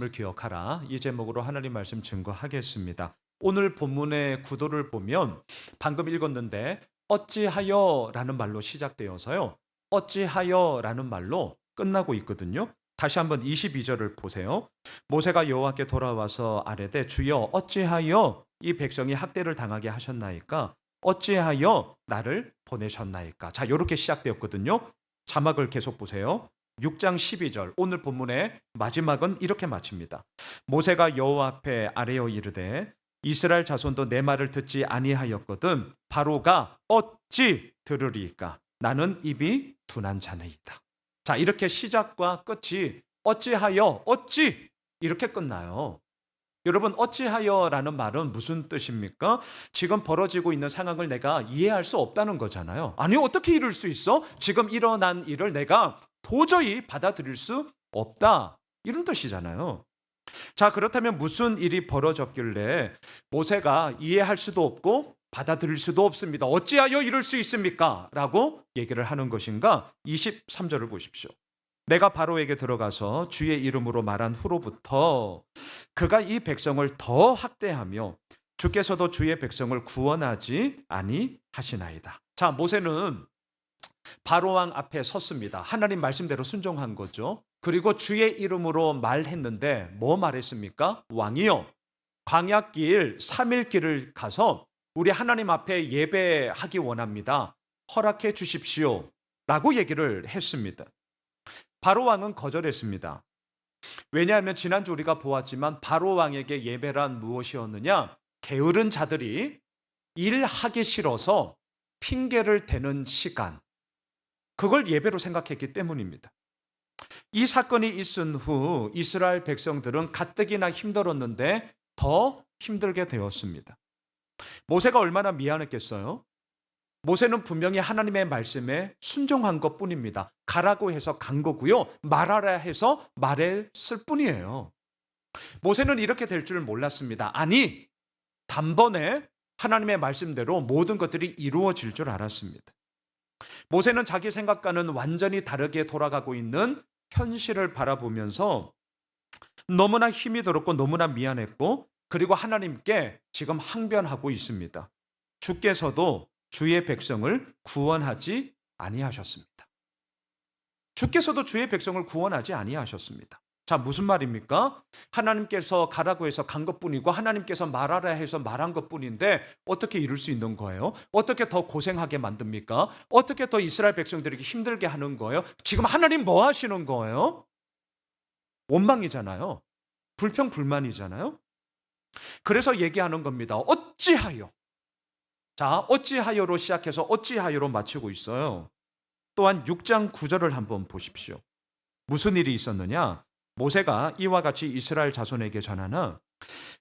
을 기억하라. 이 제목으로 하나님 말씀 증거하겠습니다. 오늘 본문의 구도를 보면 방금 읽었는데 어찌하여 라는 말로 시작되어서요. 어찌하여 라는 말로 끝나고 있거든요. 다시 한번 22절을 보세요. 모세가 여호와께 돌아와서 아뢰되 주여 어찌하여 이 백성이 학대를 당하게 하셨나이까? 어찌하여 나를 보내셨나이까? 자, 이렇게 시작되었거든요. 자막을 계속 보세요. 6장 12절 오늘 본문의 마지막은 이렇게 마칩니다. 모세가 여호와 앞에 아뢰어 이르되 이스라엘 자손도 내 말을 듣지 아니하였거든 바로가 어찌 들으리까? 나는 입이 둔한 자니이다. 자, 이렇게 시작과 끝이 어찌하여 어찌 이렇게 끝나요. 여러분, 어찌하여라는 말은 무슨 뜻입니까? 지금 벌어지고 있는 상황을 내가 이해할 수 없다는 거잖아요. 아니, 어떻게 이럴 수 있어? 지금 일어난 일을 내가 도저히 받아들일 수 없다. 이런 뜻이잖아요. 자, 그렇다면 무슨 일이 벌어졌길래 모세가 이해할 수도 없고 받아들일 수도 없습니다. 어찌하여 이럴 수 있습니까? 라고 얘기를 하는 것인가? 23절을 보십시오. 내가 바로에게 들어가서 주의 이름으로 말한 후로부터 그가 이 백성을 더 학대하며 주께서도 주의 백성을 구원하지 아니하시나이다. 자, 모세는 바로 왕 앞에 섰습니다. 하나님 말씀대로 순종한 거죠. 그리고 주의 이름으로 말했는데 뭐 말했습니까? 왕이요, 광야길 3일 길을 가서 우리 하나님 앞에 예배하기 원합니다. 허락해 주십시오. 라고 얘기를 했습니다. 바로 왕은 거절했습니다. 왜냐하면 지난주 우리가 보았지만 바로 왕에게 예배란 무엇이었느냐? 게으른 자들이 일하기 싫어서 핑계를 대는 시간, 그걸 예배로 생각했기 때문입니다. 이 사건이 있은 후 이스라엘 백성들은 가뜩이나 힘들었는데 더 힘들게 되었습니다. 모세가 얼마나 미안했겠어요? 모세는 분명히 하나님의 말씀에 순종한 것 뿐입니다. 가라고 해서 간 거고요. 말하라 해서 말했을 뿐이에요. 모세는 이렇게 될 줄 몰랐습니다. 아니, 단번에 하나님의 말씀대로 모든 것들이 이루어질 줄 알았습니다. 모세는 자기 생각과는 완전히 다르게 돌아가고 있는 현실을 바라보면서 너무나 힘이 들었고 너무나 미안했고 그리고 하나님께 지금 항변하고 있습니다. 주께서도 주의 백성을 구원하지 아니하셨습니다. 주께서도 주의 백성을 구원하지 아니하셨습니다. 자, 무슨 말입니까? 하나님께서 가라고 해서 간 것뿐이고 하나님께서 말하라 해서 말한 것뿐인데 어떻게 이룰 수 있는 거예요? 어떻게 더 고생하게 만듭니까? 어떻게 더 이스라엘 백성들에게 힘들게 하는 거예요? 지금 하나님 뭐 하시는 거예요? 원망이잖아요. 불평 불만이잖아요. 그래서 얘기하는 겁니다. 어찌하여? 자, 어찌하여로 시작해서 어찌하여로 마치고 있어요. 또한 6장 9절을 한번 보십시오. 무슨 일이 있었느냐? 모세가 이와 같이 이스라엘 자손에게 전하나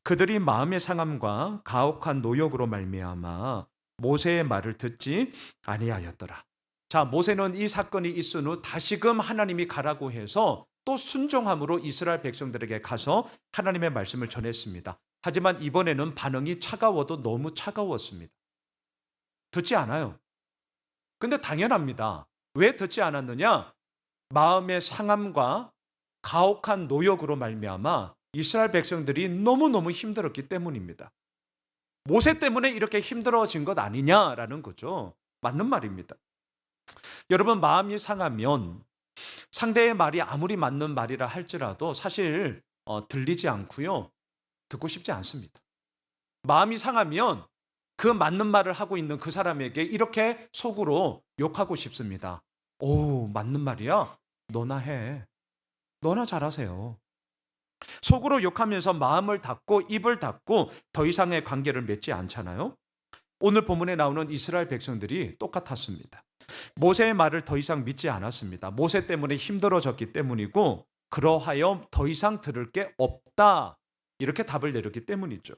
그들이 마음의 상함과 가혹한 노역으로 말미암아 모세의 말을 듣지 아니하였더라. 자, 모세는 이 사건이 있은 후 다시금 하나님이 가라고 해서 또 순종함으로 이스라엘 백성들에게 가서 하나님의 말씀을 전했습니다. 하지만 이번에는 반응이 차가워도 너무 차가웠습니다. 듣지 않아요. 근데 당연합니다. 왜 듣지 않았느냐? 마음의 상함과 가혹한 노역으로 말미암아 이스라엘 백성들이 너무너무 힘들었기 때문입니다. 모세 때문에 이렇게 힘들어진 것 아니냐라는 거죠. 맞는 말입니다. 여러분, 마음이 상하면 상대의 말이 아무리 맞는 말이라 할지라도 사실 들리지 않고요. 듣고 싶지 않습니다. 마음이 상하면 그 맞는 말을 하고 있는 그 사람에게 이렇게 속으로 욕하고 싶습니다. 오, 맞는 말이야? 너나 해. 너나 잘하세요. 속으로 욕하면서 마음을 닫고 입을 닫고 더 이상의 관계를 맺지 않잖아요. 오늘 본문에 나오는 이스라엘 백성들이 똑같았습니다. 모세의 말을 더 이상 믿지 않았습니다. 모세 때문에 힘들어졌기 때문이고 그러하여 더 이상 들을 게 없다. 이렇게 답을 내렸기 때문이죠.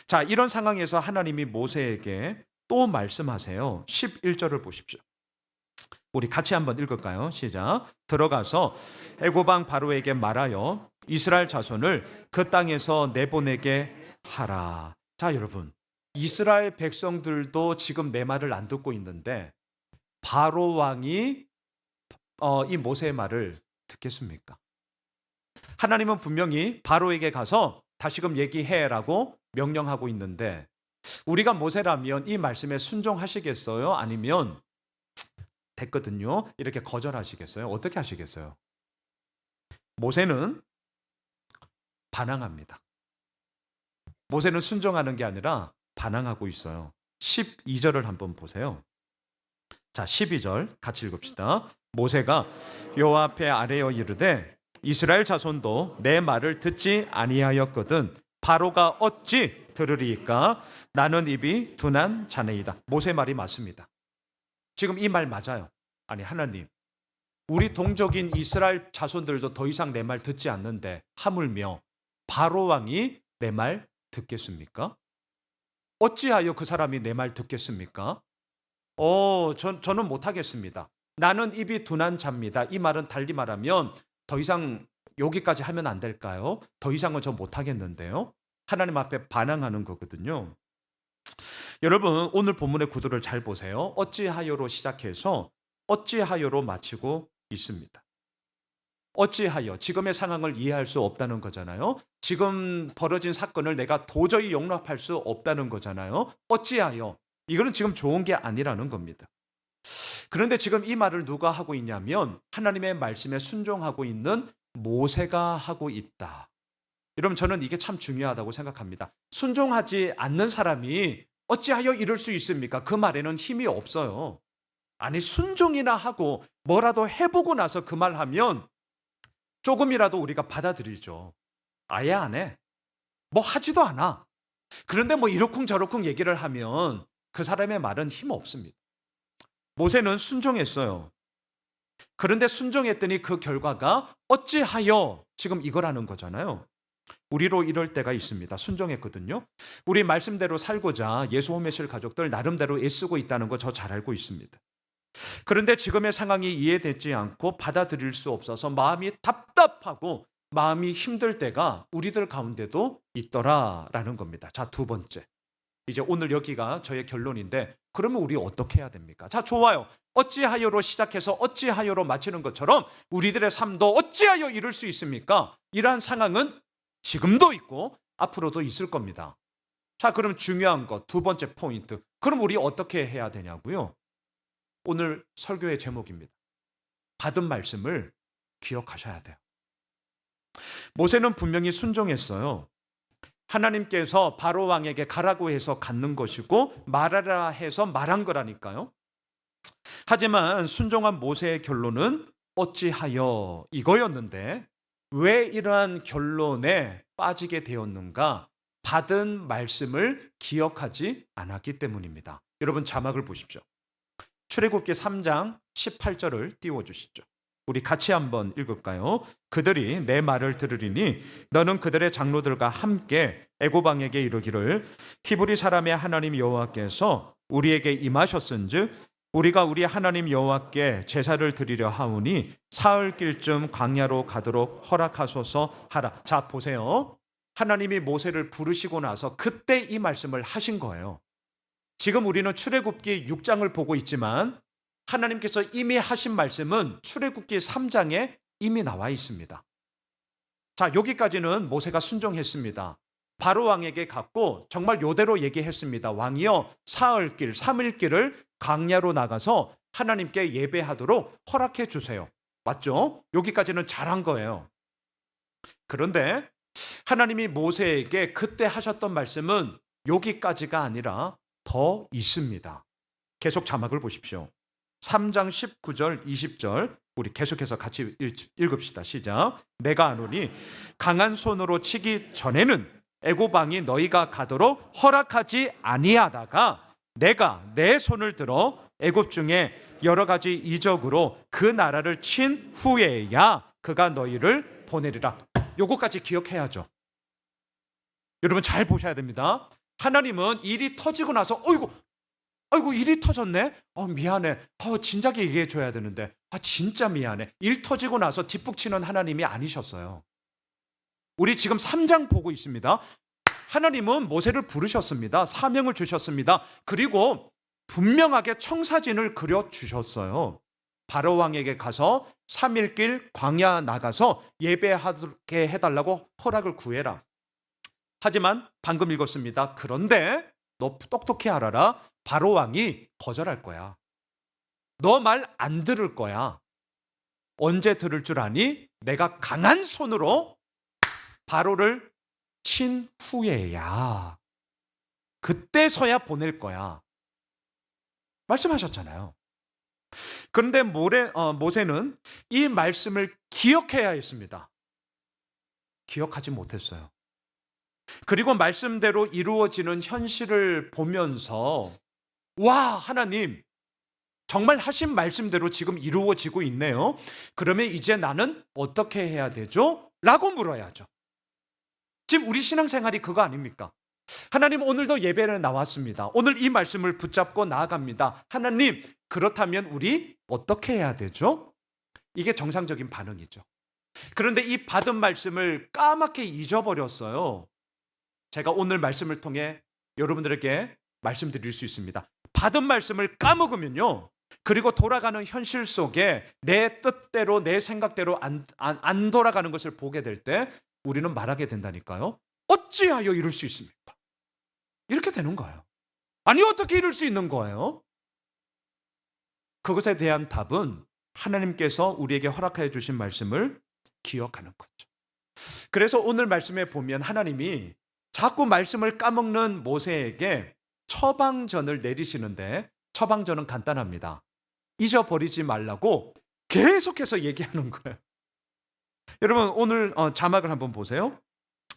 자, 이런 상황에서 하나님이 모세에게 또 말씀하세요. 11절을 보십시오. 우리 같이 한번 읽을까요? 시작. 들어가서 애굽 왕 바로에게 말하여 이스라엘 자손을 그 땅에서 내보내게 하라. 자, 여러분, 이스라엘 백성들도 지금 내 말을 안 듣고 있는데 바로 왕이 이 모세의 말을 듣겠습니까? 하나님은 분명히 바로에게 가서 다시금 얘기해라고 명령하고 있는데 우리가 모세라면 이 말씀에 순종하시겠어요? 아니면 됐거든요. 이렇게 거절하시겠어요? 어떻게 하시겠어요? 모세는 반항합니다. 모세는 순종하는 게 아니라 반항하고 있어요. 12절을 한번 보세요. 자, 12절 같이 읽읍시다. 모세가 여호와 앞에 아뢰어 이르되 이스라엘 자손도 내 말을 듣지 아니하였거든 바로가 어찌 들으리이까? 나는 입이 둔한 자네이다. 모세 말이 맞습니다. 지금 이 말 맞아요. 아니 하나님, 우리 동족인 이스라엘 자손들도 더 이상 내 말 듣지 않는데 하물며 바로 왕이 내 말 듣겠습니까? 어찌하여 그 사람이 내 말 듣겠습니까? 저는 못하겠습니다. 나는 입이 둔한 자입니다. 이 말은 달리 말하면 더 이상 여기까지 하면 안 될까요? 더 이상은 저 못하겠는데요. 하나님 앞에 반항하는 거거든요. 여러분, 오늘 본문의 구도를 잘 보세요. 어찌하여로 시작해서 어찌하여로 마치고 있습니다. 어찌하여, 지금의 상황을 이해할 수 없다는 거잖아요. 지금 벌어진 사건을 내가 도저히 용납할 수 없다는 거잖아요. 어찌하여, 이거는 지금 좋은 게 아니라는 겁니다. 그런데 지금 이 말을 누가 하고 있냐면 하나님의 말씀에 순종하고 있는 모세가 하고 있다. 여러분, 저는 이게 참 중요하다고 생각합니다. 순종하지 않는 사람이 어찌하여 이럴 수 있습니까? 그 말에는 힘이 없어요. 아니, 순종이나 하고 뭐라도 해보고 나서 그 말 하면 조금이라도 우리가 받아들이죠. 아예 안 해. 뭐 하지도 않아. 그런데 뭐 이러쿵저러쿵 얘기를 하면 그 사람의 말은 힘 없습니다. 모세는 순종했어요. 그런데 순종했더니 그 결과가 어찌하여, 지금 이거라는 거잖아요. 우리로 이럴 때가 있습니다. 순종했거든요. 우리 말씀대로 살고자 예수 호메실 가족들 나름대로 애쓰고 있다는 거 저 잘 알고 있습니다. 그런데 지금의 상황이 이해되지 않고 받아들일 수 없어서 마음이 답답하고 마음이 힘들 때가 우리들 가운데도 있더라라는 겁니다. 자, 두 번째. 이제 오늘 여기가 저의 결론인데 그러면 우리 어떻게 해야 됩니까? 자, 좋아요. 어찌하여로 시작해서 어찌하여로 마치는 것처럼 우리들의 삶도 어찌하여 이룰 수 있습니까? 이러한 상황은 지금도 있고 앞으로도 있을 겁니다. 자, 그럼 중요한 것, 두 번째 포인트. 그럼 우리 어떻게 해야 되냐고요? 오늘 설교의 제목입니다. 받은 말씀을 기억하셔야 돼요. 모세는 분명히 순종했어요. 하나님께서 바로 왕에게 가라고 해서 갔는 것이고 말하라 해서 말한 거라니까요. 하지만 순종한 모세의 결론은 어찌하여 이거였는데 왜 이러한 결론에 빠지게 되었는가? 받은 말씀을 기억하지 않았기 때문입니다. 여러분, 자막을 보십시오. 출애굽기 3장 18절을 띄워주시죠. 우리 같이 한번 읽을까요? 그들이 내 말을 들으리니 너는 그들의 장로들과 함께 애굽 왕에게 이르기를 히브리 사람의 하나님 여호와께서 우리에게 임하셨은즉 우리가 우리 하나님 여호와께 제사를 드리려 하오니 사흘길쯤 광야로 가도록 허락하소서 하라. 자, 보세요. 하나님이 모세를 부르시고 나서 그때 이 말씀을 하신 거예요. 지금 우리는 출애굽기 6장을 보고 있지만 하나님께서 이미 하신 말씀은 출애굽기 3장에 이미 나와 있습니다. 자, 여기까지는 모세가 순종했습니다. 바로 왕에게 갔고 정말 요대로 얘기했습니다. 왕이여, 사흘길, 3일길을 광야로 나가서 하나님께 예배하도록 허락해 주세요. 맞죠? 여기까지는 잘한 거예요. 그런데 하나님이 모세에게 그때 하셨던 말씀은 여기까지가 아니라 더 있습니다. 계속 자막을 보십시오. 3장 19절 20절 우리 계속해서 같이 읽읍시다. 시작. 내가 아노니 강한 손으로 치기 전에는 애굽 왕이 너희가 가도록 허락하지 아니하다가 내가 내 손을 들어 애굽 중에 여러 가지 이적으로 그 나라를 친 후에야 그가 너희를 보내리라. 요거까지 기억해야죠. 여러분 잘 보셔야 됩니다. 하나님은 일이 터지고 나서 아이고 일이 터졌네? 미안해. 진작에 얘기해 줘야 되는데. 진짜 미안해. 일 터지고 나서 뒷북치는 하나님이 아니셨어요. 우리 지금 3장 보고 있습니다. 하나님은 모세를 부르셨습니다. 사명을 주셨습니다. 그리고 분명하게 청사진을 그려주셨어요. 바로 왕에게 가서 3일 길 광야 나가서 예배하게 해달라고 허락을 구해라. 하지만 방금 읽었습니다. 그런데 너 똑똑히 알아라. 바로 왕이 거절할 거야. 너 말 안 들을 거야. 언제 들을 줄 아니? 내가 강한 손으로 바로를 친 후에야. 그때서야 보낼 거야. 말씀하셨잖아요. 그런데 모세는 이 말씀을 기억해야 했습니다. 기억하지 못했어요. 그리고 말씀대로 이루어지는 현실을 보면서 와, 하나님 정말 하신 말씀대로 지금 이루어지고 있네요. 그러면 이제 나는 어떻게 해야 되죠? 라고 물어야죠. 지금 우리 신앙생활이 그거 아닙니까? 하나님, 오늘도 예배를 나왔습니다. 오늘 이 말씀을 붙잡고 나아갑니다. 하나님, 그렇다면 우리 어떻게 해야 되죠? 이게 정상적인 반응이죠. 그런데 이 받은 말씀을 까맣게 잊어버렸어요. 제가 오늘 말씀을 통해 여러분들에게 말씀드릴 수 있습니다. 받은 말씀을 까먹으면요, 그리고 돌아가는 현실 속에 내 뜻대로 내 생각대로 안 돌아가는 것을 보게 될 때 우리는 말하게 된다니까요. 어찌하여 이럴 수 있습니까? 이렇게 되는 거예요. 아니, 어떻게 이럴 수 있는 거예요? 그것에 대한 답은 하나님께서 우리에게 허락해 주신 말씀을 기억하는 거죠. 그래서 오늘 말씀에 보면 하나님이 자꾸 말씀을 까먹는 모세에게 처방전을 내리시는데, 처방전은 간단합니다. 잊어버리지 말라고 계속해서 얘기하는 거예요. 여러분, 오늘 자막을 한번 보세요.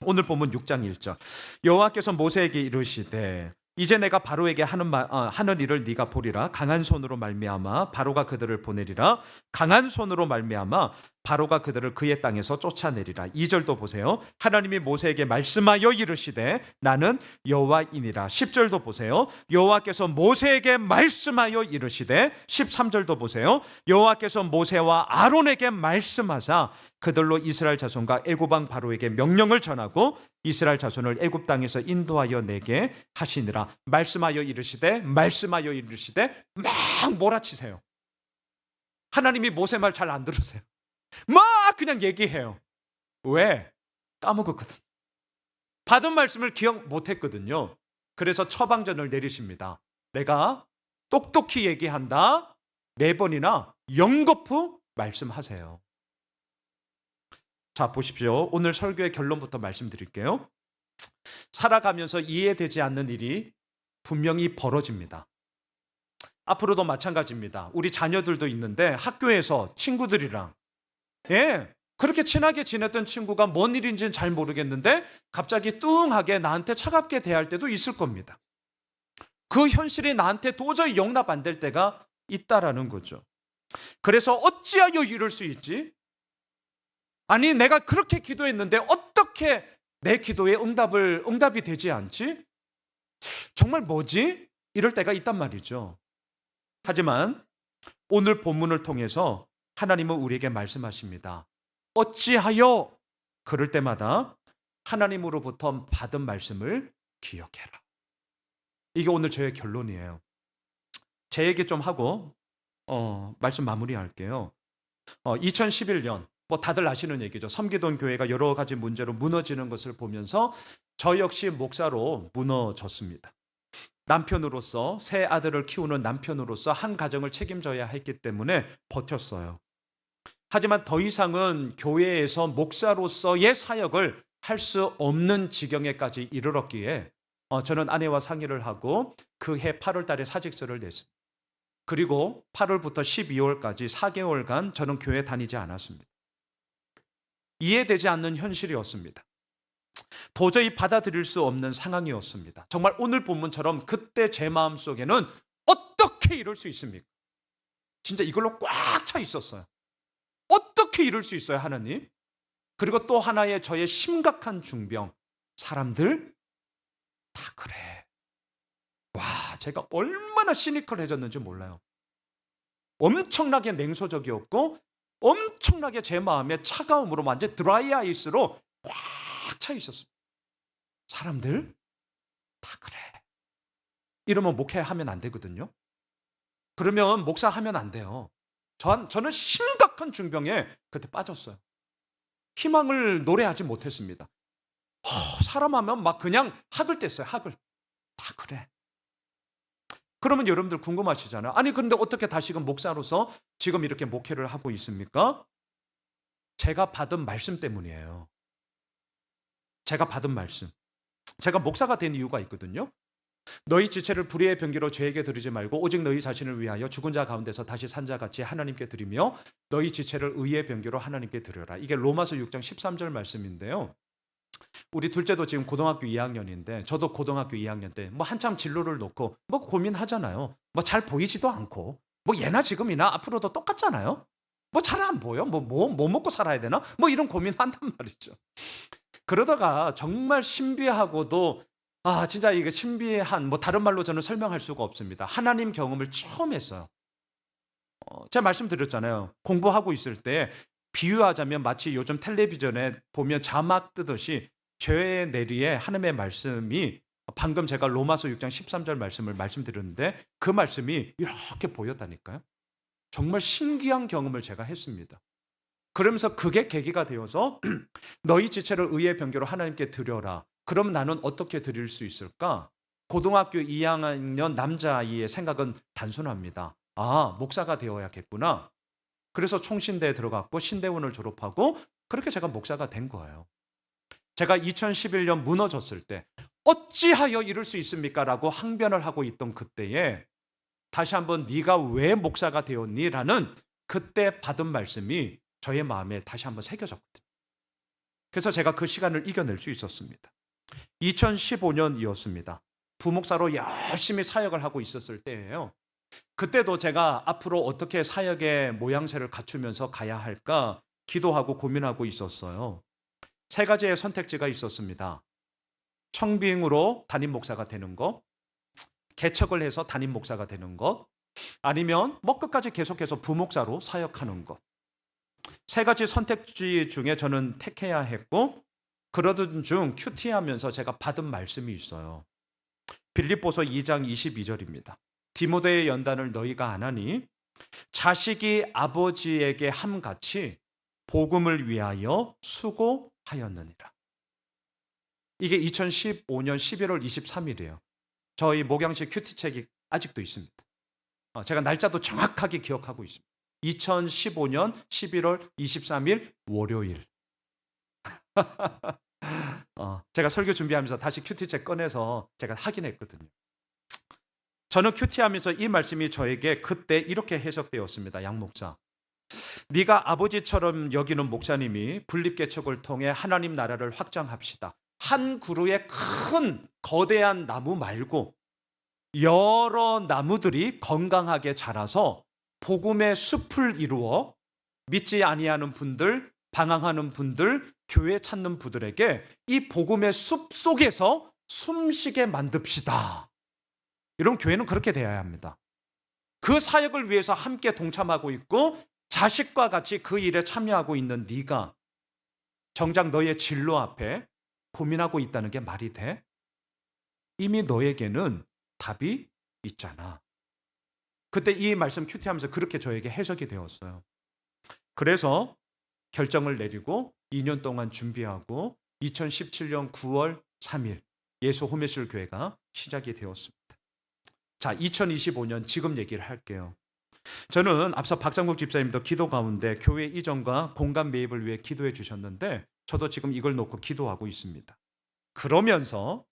오늘 본문 6장 1절. 여호와께서 모세에게 이르시되 이제 내가 바로에게 하는 일을 네가 보리라. 강한 손으로 말미암아 바로가 그들을 보내리라. 강한 손으로 말미암아 바로가 그들을 그의 땅에서 쫓아내리라. 2절도 보세요. 하나님이 모세에게 말씀하여 이르시되 나는 여호와이니라. 10절도 보세요. 여호와께서 모세에게 말씀하여 이르시되 13절도 보세요. 여호와께서 모세와 아론에게 말씀하사 그들로 이스라엘 자손과 애굽 왕 바로에게 명령을 전하고 이스라엘 자손을 애굽 땅에서 인도하여 내게 하시니라. 말씀하여 이르시되 막 몰아치세요. 하나님이 모세 말 잘 안 들으세요. 막 그냥 얘기해요. 왜? 까먹었거든. 받은 말씀을 기억 못했거든요. 그래서 처방전을 내리십니다. 내가 똑똑히 얘기한다. 4번이나 연거푸 말씀하세요. 자, 보십시오. 오늘 설교의 결론부터 말씀드릴게요. 살아가면서 이해되지 않는 일이 분명히 벌어집니다. 앞으로도 마찬가지입니다. 우리 자녀들도 있는데 학교에서 친구들이랑 그렇게 친하게 지냈던 친구가 뭔 일인지는 잘 모르겠는데 갑자기 뚱하게 나한테 차갑게 대할 때도 있을 겁니다. 그 현실이 나한테 도저히 용납 안 될 때가 있다라는 거죠. 그래서 어찌하여 이럴 수 있지? 아니, 내가 그렇게 기도했는데 어떻게 내 기도에 응답이 되지 않지? 정말 뭐지? 이럴 때가 있단 말이죠. 하지만 오늘 본문을 통해서 하나님은 우리에게 말씀하십니다. 어찌하여? 그럴 때마다 하나님으로부터 받은 말씀을 기억해라. 이게 오늘 저의 결론이에요. 제 얘기 좀 하고 말씀 마무리할게요. 2011년 다들 아시는 얘기죠. 섬기던 교회가 여러 가지 문제로 무너지는 것을 보면서 저 역시 목사로 무너졌습니다. 남편으로서, 새 아들을 키우는 남편으로서 한 가정을 책임져야 했기 때문에 버텼어요. 하지만 더 이상은 교회에서 목사로서의 사역을 할 수 없는 지경에까지 이르렀기에 저는 아내와 상의를 하고 그해 8월 달에 사직서를 냈습니다. 그리고 8월부터 12월까지 4개월간 저는 교회 다니지 않았습니다. 이해되지 않는 현실이었습니다. 도저히 받아들일 수 없는 상황이었습니다. 정말 오늘 본문처럼 그때 제 마음속에는 어떻게 이럴 수 있습니까? 진짜 이걸로 꽉 차 있었어요. 어떻게 이럴 수 있어요, 하나님? 그리고 또 하나의 저의 심각한 중병, 사람들 다 그래. 와, 제가 얼마나 시니컬해졌는지 몰라요. 엄청나게 냉소적이었고 엄청나게 제 마음에 차가움으로 완전 드라이 아이스로 꽉 차 있었습니다. 사람들 다 그래. 이러면 목회하면 안 되거든요. 그러면 목사하면 안 돼요. 저는 심각한 중병에 그때 빠졌어요. 희망을 노래하지 못했습니다. 사람 하면 막 그냥 학을 뗐어요. 학을. 다 그래. 그러면 여러분들 궁금하시잖아요. 아니 그런데 어떻게 다시금 목사로서 지금 이렇게 목회를 하고 있습니까? 제가 받은 말씀 때문이에요. 제가 받은 말씀. 제가 목사가 된 이유가 있거든요. 너희 지체를 불의의 병기로 죄에게 드리지 말고 오직 너희 자신을 위하여 죽은 자 가운데서 다시 산 자같이 하나님께 드리며 너희 지체를 의의 병기로 하나님께 드려라. 이게 로마서 6장 13절 말씀인데요. 우리 둘째도 지금 고등학교 2학년인데 저도 고등학교 2학년 때 뭐 한참 진로를 놓고 뭐 고민하잖아요. 뭐 잘 보이지도 않고 뭐 예나 지금이나 앞으로도 똑같잖아요. 뭐 잘 안 보여. 뭐 먹고 살아야 되나? 뭐 이런 고민한단 말이죠. 그러다가 정말 신비하고도 진짜 이게 신비한 뭐 다른 말로 저는 설명할 수가 없습니다. 하나님 경험을 처음 했어요. 제가 말씀드렸잖아요. 공부하고 있을 때 비유하자면 마치 요즘 텔레비전에 보면 자막 뜨듯이 죄의 내리에 하나님의 말씀이 방금 제가 로마서 6장 13절 말씀을 말씀드렸는데 그 말씀이 이렇게 보였다니까요. 정말 신기한 경험을 제가 했습니다. 그러면서 그게 계기가 되어서 너희 지체를 의의 병기로 하나님께 드려라. 그럼 나는 어떻게 드릴 수 있을까? 고등학교 2학년 남자아이의 생각은 단순합니다. 목사가 되어야겠구나. 그래서 총신대에 들어갔고 신대원을 졸업하고 그렇게 제가 목사가 된 거예요. 제가 2011년 무너졌을 때 어찌하여 이럴 수 있습니까? 라고 항변을 하고 있던 그때에 다시 한번 네가 왜 목사가 되었니? 라는 그때 받은 말씀이 저의 마음에 다시 한번 새겨졌거든요. 그래서 제가 그 시간을 이겨낼 수 있었습니다. 2015년이었습니다. 부목사로 열심히 사역을 하고 있었을 때예요. 그때도 제가 앞으로 어떻게 사역의 모양새를 갖추면서 가야 할까 기도하고 고민하고 있었어요. 세 가지의 선택지가 있었습니다. 청빙으로 담임 목사가 되는 것, 개척을 해서 담임 목사가 되는 것, 아니면 끝까지 계속해서 부목사로 사역하는 것. 세 가지 선택지 중에 저는 택해야 했고 그러던 중 큐티하면서 제가 받은 말씀이 있어요. 빌립보서 2장 22절입니다. 디모데의 연단을 너희가 안 하니 자식이 아버지에게 함같이 복음을 위하여 수고하였느니라. 이게 2015년 11월 23일이에요. 저희 목양식 큐티책이 아직도 있습니다. 제가 날짜도 정확하게 기억하고 있습니다. 2015년 11월 23일 월요일. 제가 설교 준비하면서 다시 큐티책 꺼내서 제가 확인했거든요. 저는 큐티하면서 이 말씀이 저에게 그때 이렇게 해석되었습니다. 양 목사, 네가 아버지처럼 여기는 목사님이 분립개척을 통해 하나님 나라를 확장합시다. 한 그루의 큰 거대한 나무 말고 여러 나무들이 건강하게 자라서 복음의 숲을 이루어 믿지 아니하는 분들, 방황하는 분들, 교회 찾는 분들에게 이 복음의 숲 속에서 숨쉬게 만듭시다. 여러분, 교회는 그렇게 되어야 합니다. 그 사역을 위해서 함께 동참하고 있고 자식과 같이 그 일에 참여하고 있는 네가 정작 너의 진로 앞에 고민하고 있다는 게 말이 돼? 이미 너에게는 답이 있잖아. 그때 이 말씀 큐티하면서 그렇게 저에게 해석이 되었어요. 그래서 결정을 내리고 2년 동안 준비하고 2017년 9월 3일 예수 호메실 교회가 시작이 되었습니다. 자, 2025년 지금 얘기를 할게요. 저는 앞서 박상국 집사님도 기도 가운데 교회 이전과 공간 매입을 위해 기도해 주셨는데 저도 지금 이걸 놓고 기도하고 있습니다. 그러면서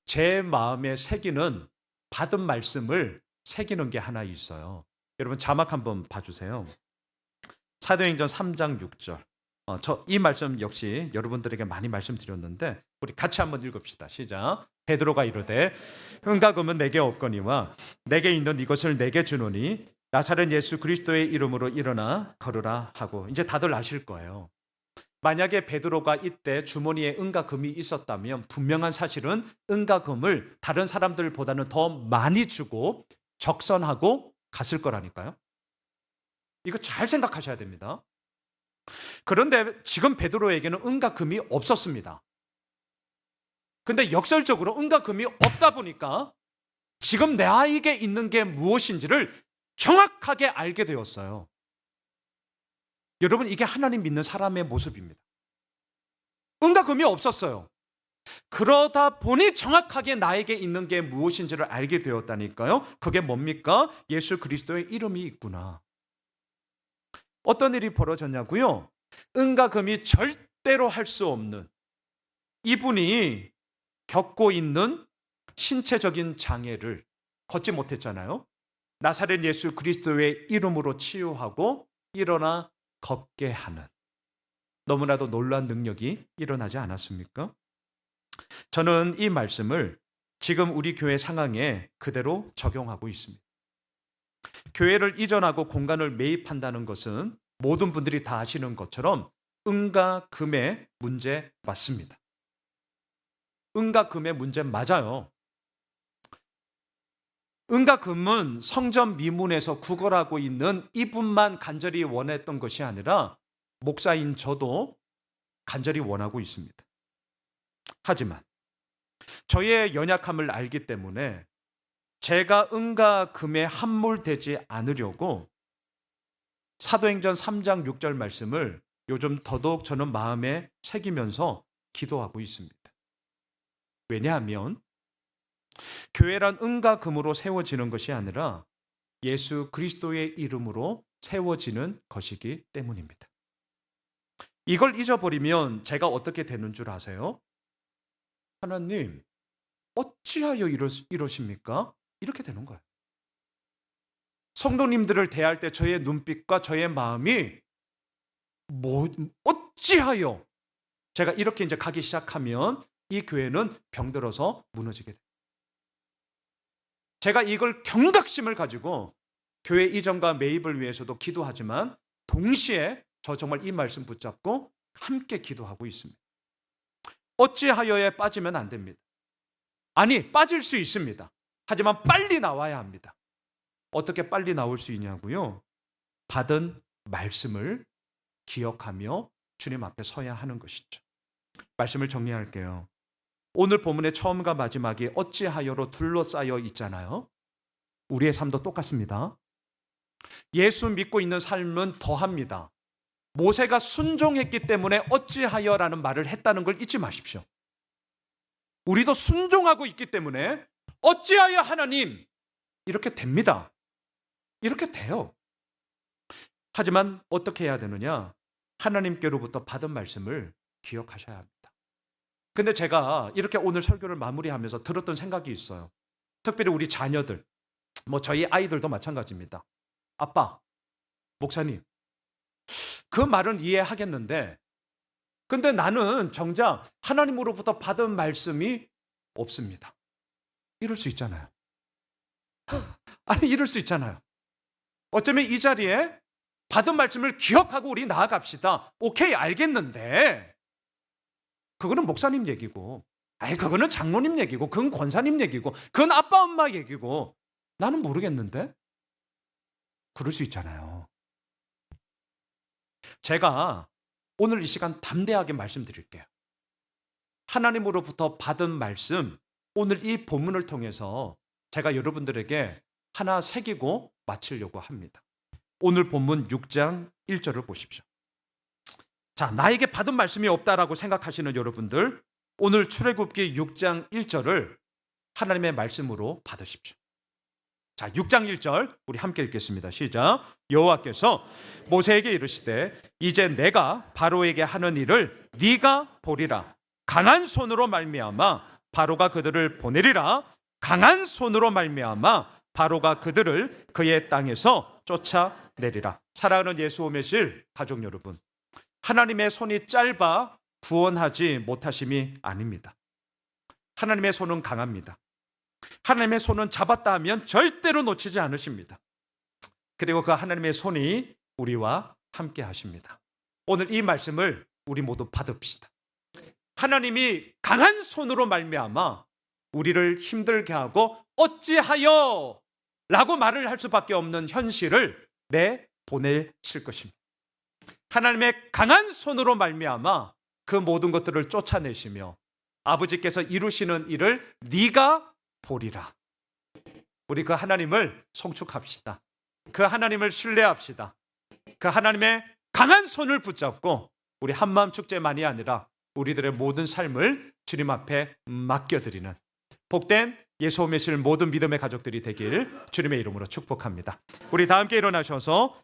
제 마음에 새기는 받은 말씀을 새기는 게 하나 있어요. 여러분 자막 한번 봐주세요. 사도행전 3장 6절. 이 말씀 역시 여러분들에게 많이 말씀드렸는데 우리 같이 한번 읽읍시다. 시작. 베드로가 이르되 흥가금은 내게 없거니와 내게 있는 이것을 내게 주노니 나사렛 예수 그리스도의 이름으로 일어나 걸으라 하고. 이제 다들 아실 거예요. 만약에 베드로가 이때 주머니에 은가금이 있었다면 분명한 사실은 은가금을 다른 사람들보다는 더 많이 주고 적선하고 갔을 거라니까요. 이거 잘 생각하셔야 됩니다. 그런데 지금 베드로에게는 은가금이 없었습니다. 근데 역설적으로 은가금이 없다 보니까 지금 나에게 있는 게 무엇인지를 정확하게 알게 되었어요. 여러분, 이게 하나님 믿는 사람의 모습입니다. 은과 금이 없었어요. 그러다 보니 정확하게 나에게 있는 게 무엇인지를 알게 되었다니까요. 그게 뭡니까? 예수 그리스도의 이름이 있구나. 어떤 일이 벌어졌냐고요? 은과 금이 절대로 할 수 없는, 이분이 겪고 있는 신체적인 장애를 걷지 못했잖아요. 나사렛 예수 그리스도의 이름으로 치유하고 일어나 걷게 하는, 너무나도 놀라운 능력이 일어나지 않았습니까? 저는 이 말씀을 지금 우리 교회 상황에 그대로 적용하고 있습니다. 교회를 이전하고 공간을 매입한다는 것은 모든 분들이 다 아시는 것처럼 은과 금의 문제 맞습니다. 은과 금의 문제 맞아요. 은과 금은 성전 미문에서 구걸하고 있는 이분만 간절히 원했던 것이 아니라 목사인 저도 간절히 원하고 있습니다. 하지만 저의 연약함을 알기 때문에 제가 은과 금에 함몰되지 않으려고 사도행전 3장 6절 말씀을 요즘 더더욱 저는 마음에 새기면서 기도하고 있습니다. 왜냐하면 교회란 은과 금으로 세워지는 것이 아니라 예수 그리스도의 이름으로 세워지는 것이기 때문입니다. 이걸 잊어버리면 제가 어떻게 되는 줄 아세요? 하나님, 어찌하여 이러십니까? 이렇게 되는 거예요. 성도님들을 대할 때 저의 눈빛과 저의 마음이 어찌하여, 제가 이렇게 이제 가기 시작하면 이 교회는 병들어서 무너지게 돼요. 제가 이걸 경각심을 가지고 교회 이전과 매입을 위해서도 기도하지만 동시에 저 정말 이 말씀 붙잡고 함께 기도하고 있습니다. 어찌하여에 빠지면 안 됩니다. 아니, 빠질 수 있습니다. 하지만 빨리 나와야 합니다. 어떻게 빨리 나올 수 있냐고요? 받은 말씀을 기억하며 주님 앞에 서야 하는 것이죠. 말씀을 정리할게요. 오늘 본문의 처음과 마지막이 어찌하여로 둘러싸여 있잖아요. 우리의 삶도 똑같습니다. 예수 믿고 있는 삶은 더합니다. 모세가 순종했기 때문에 어찌하여라는 말을 했다는 걸 잊지 마십시오. 우리도 순종하고 있기 때문에 어찌하여 하나님, 이렇게 됩니다. 이렇게 돼요. 하지만 어떻게 해야 되느냐? 하나님께로부터 받은 말씀을 기억하셔야 합니다. 근데 제가 이렇게 오늘 설교를 마무리하면서 들었던 생각이 있어요. 특별히 우리 자녀들, 저희 아이들도 마찬가지입니다. 아빠, 목사님, 그 말은 이해하겠는데 근데 나는 정작 하나님으로부터 받은 말씀이 없습니다. 이럴 수 있잖아요. 아니, 이럴 수 있잖아요. 어쩌면 이 자리에 받은 말씀을 기억하고 우리 나아갑시다. 오케이, 알겠는데 그거는 목사님 얘기고, 그거는 장로님 얘기고, 그건 권사님 얘기고, 그건 아빠 엄마 얘기고, 나는 모르겠는데? 그럴 수 있잖아요. 제가 오늘 이 시간 담대하게 말씀드릴게요. 하나님으로부터 받은 말씀, 오늘 이 본문을 통해서 제가 여러분들에게 하나 새기고 마치려고 합니다. 오늘 본문 6장 1절을 보십시오. 자, 나에게 받은 말씀이 없다라고 생각하시는 여러분들, 오늘 출애굽기 6장 1절을 하나님의 말씀으로 받으십시오. 자, 6장 1절 우리 함께 읽겠습니다. 시작. 여호와께서 모세에게 이르시되 이제 내가 바로에게 하는 일을 네가 보리라. 강한 손으로 말미암아 바로가 그들을 보내리라. 강한 손으로 말미암아 바로가 그들을 그의 땅에서 쫓아내리라. 사랑하는 예수 오매실 가족 여러분, 하나님의 손이 짧아 구원하지 못하심이 아닙니다. 하나님의 손은 강합니다. 하나님의 손은 잡았다 하면 절대로 놓치지 않으십니다. 그리고 그 하나님의 손이 우리와 함께 하십니다. 오늘 이 말씀을 우리 모두 받읍시다. 하나님이 강한 손으로 말미암아 우리를 힘들게 하고 어찌하여 라고 말을 할 수밖에 없는 현실을 내보내실 것입니다. 하나님의 강한 손으로 말미암아 그 모든 것들을 쫓아내시며 아버지께서 이루시는 일을 네가 보리라. 우리 그 하나님을 송축합시다. 그 하나님을 신뢰합시다. 그 하나님의 강한 손을 붙잡고 우리 한마음 축제만이 아니라 우리들의 모든 삶을 주님 앞에 맡겨드리는 복된 예수 오실 모든 믿음의 가족들이 되길 주님의 이름으로 축복합니다. 우리 다 함께 일어나셔서